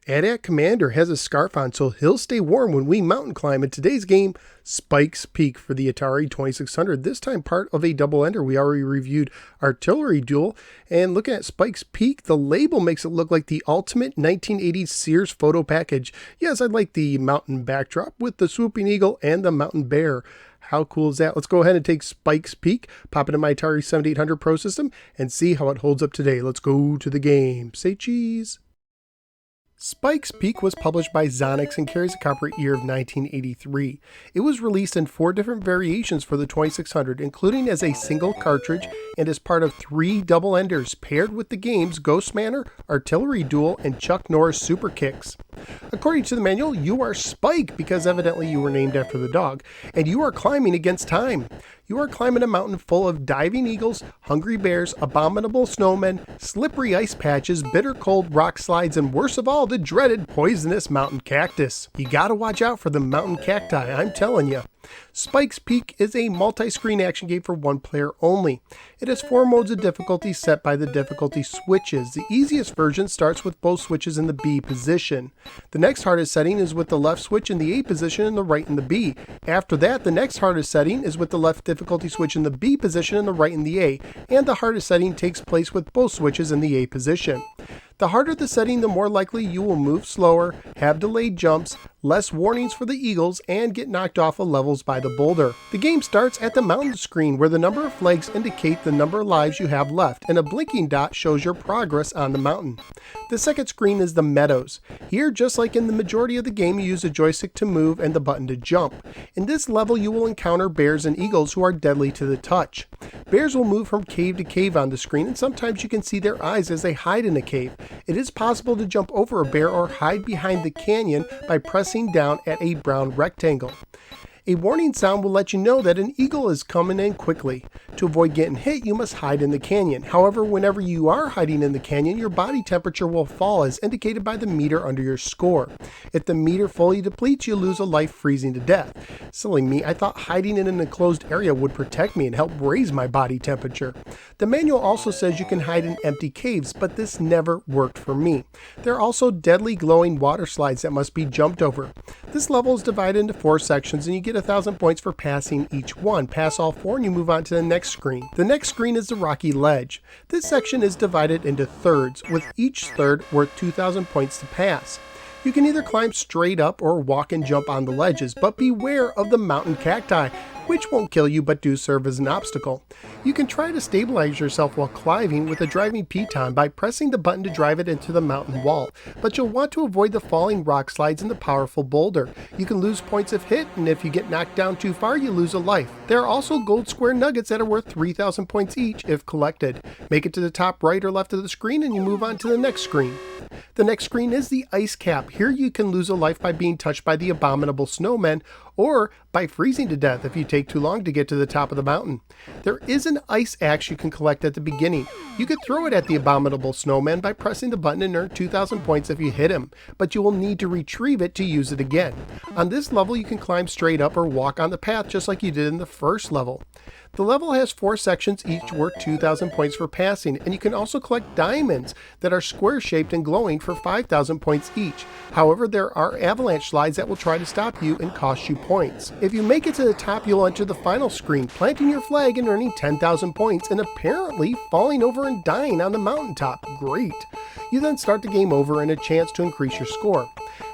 AT-AT Commander has a scarf on so he'll stay warm when we mountain climb. In today's game, Spike's Peak for the Atari 2600, this time part of a double-ender. We already reviewed Artillery Duel, and looking at Spike's Peak, the label makes it look like the ultimate 1980s Sears photo package. Yes, I like the mountain backdrop with the swooping eagle and the mountain bear. How cool is that? Let's go ahead and take Spike's Peak, pop it in my Atari 7800 Pro system, and see how it holds up today. Let's go to the game. Say cheese. Spike's Peak was published by Xonox and carries a copyright year of 1983. It was released in 4 different variations for the 2600, including as a single cartridge and as part of 3 double-enders paired with the games Ghost Manor, Artillery Duel, and Chuck Norris Super Kicks. According to the manual, you are Spike because evidently you were named after the dog, and you are climbing against time. You are climbing a mountain full of diving eagles, hungry bears, abominable snowmen, slippery ice patches, bitter cold rock slides, and worst of all, the dreaded poisonous mountain cactus. You gotta watch out for the mountain cacti, I'm telling you. Spike's Peak is a multi-screen action game for 1 player only. It has 4 modes of difficulty set by the difficulty switches. The easiest version starts with both switches in the B position. The next hardest setting is with the left switch in the A position and the right in the B. After that, the next hardest setting is with the left difficulty switch in the B position and the right in the A, and the hardest setting takes place with both switches in the A position. The harder the setting, the more likely you will move slower, have delayed jumps, less warnings for the eagles, and get knocked off of levels by the boulder. The game starts at the mountain screen where the number of flags indicate the number of lives you have left, and a blinking dot shows your progress on the mountain. The second screen is the Meadows. Here, just like in the majority of the game, you use a joystick to move and the button to jump. In this level, you will encounter bears and eagles who are deadly to the touch. Bears will move from cave to cave on the screen, and sometimes you can see their eyes as they hide in a cave. It is possible to jump over a bear or hide behind the canyon by pressing down at a brown rectangle. A warning sound will let you know that an eagle is coming in quickly. To avoid getting hit, you must hide in the canyon. However, whenever you are hiding in the canyon, your body temperature will fall as indicated by the meter under your score. If the meter fully depletes, you lose a life freezing to death. Silly me, I thought hiding in an enclosed area would protect me and help raise my body temperature. The manual also says you can hide in empty caves, but this never worked for me. There are also deadly glowing water slides that must be jumped over. This level is divided into 4 sections and you get 1,000 points for passing each one. Pass all 4 and you move on to the next screen. The next screen is the rocky ledge. This section is divided into thirds, with each third worth 2,000 points to pass. You can either climb straight up or walk and jump on the ledges, but beware of the mountain cacti, which won't kill you but do serve as an obstacle. You can try to stabilize yourself while climbing with a driving piton by pressing the button to drive it into the mountain wall, but you'll want to avoid the falling rock slides and the powerful boulder. You can lose points if hit, and if you get knocked down too far, you lose a life. There are also gold square nuggets that are worth 3,000 points each if collected. Make it to the top right or left of the screen and you move on to the next screen. The next screen is the ice cap. Here you can lose a life by being touched by the abominable snowmen or by freezing to death if you take too long to get to the top of the mountain. There is an ice axe you can collect at the beginning. You could throw it at the abominable snowman by pressing the button and earn 2,000 points if you hit him, but you will need to retrieve it to use it again. On this level you can climb straight up or walk on the path just like you did in the first level. The level has 4 sections, each worth 2,000 points for passing, and you can also collect diamonds that are square-shaped and glowing for 5,000 points each. However, there are avalanche slides that will try to stop you and cost you points. If you make it to the top, you'll enter the final screen, planting your flag and earning 10,000 points, and apparently falling over and dying on the mountaintop. Great! You then start the game over and a chance to increase your score.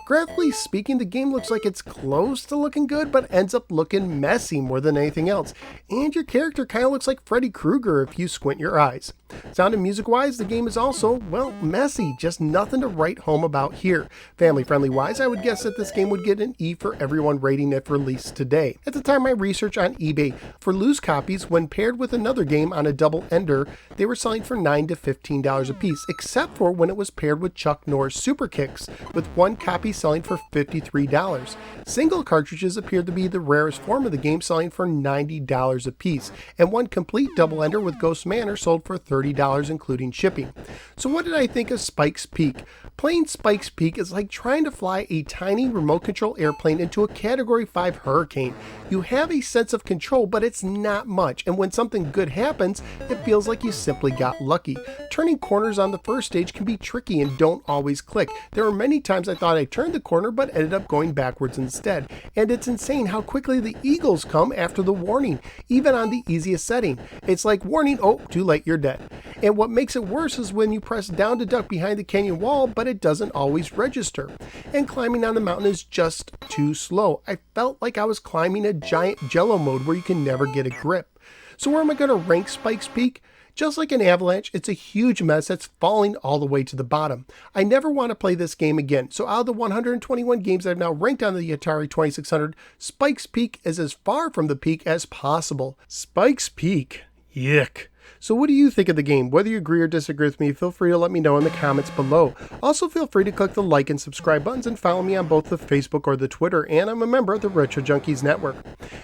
Graphically speaking, the game looks like it's close to looking good, but ends up looking messy more than anything else. And your character kind of looks like Freddy Krueger if you squint your eyes. Sound and music-wise, the game is also, well, messy. Just nothing to write home about here. Family-friendly-wise, I would guess that this game would get an E for everyone rating if released today. At the time of my research on eBay, for loose copies, when paired with another game on a double-ender, they were selling for $9 to $15 a piece, except for when it was paired with Chuck Norris Super Kicks, with one copy selling for $53. Single cartridges appeared to be the rarest form of the game, selling for $90 a piece, and one complete double-ender with Ghost Manor sold for $30 including shipping. So what did I think of Spike's Peak? Playing Spike's Peak is like trying to fly a tiny remote control airplane into a Category 5 hurricane. You have a sense of control, but it's not much, and when something good happens, it feels like you simply got lucky. Turning corners on the first stage can be tricky and don't always click. There were many times I thought I turned the corner but ended up going backwards instead. And it's insane how quickly the eagles come after the warning, even on the easiest setting. It's like warning, oh, too late, you're dead. And what makes it worse is when you press down to duck behind the canyon wall, but it doesn't always register. And climbing on the mountain is just too slow. I felt like I was climbing a giant jello mode where you can never get a grip. So where am I going to rank Spike's Peak? Just like an avalanche, it's a huge mess that's falling all the way to the bottom. I never want to play this game again, so out of the 121 games I've now ranked on the Atari 2600, Spike's Peak is as far from the peak as possible. Spike's Peak? Yuck. So what do you think of the game? Whether you agree or disagree with me, feel free to let me know in the comments below. Also feel free to click the like and subscribe buttons and follow me on both the Facebook or the Twitter, and I'm a member of the Retro Junkies Network.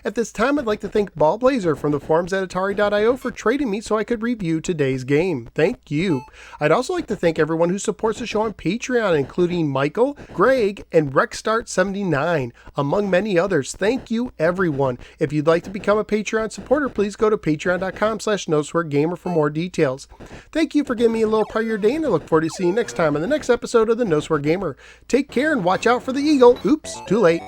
At this time, I'd like to thank Ballblazer from the forums at Atari.io for trading me so I could review today's game. Thank you. I'd also like to thank everyone who supports the show on Patreon, including Michael, Greg, and RexStart79, among many others. Thank you, everyone. If you'd like to become a Patreon supporter, please go to patreon.com/NoSwearGamer for more details. Thank you for giving me a little part of your day, and I look forward to seeing you next time on the next episode of the No Swear Gamer. Take care and watch out for the eagle. Oops, too late.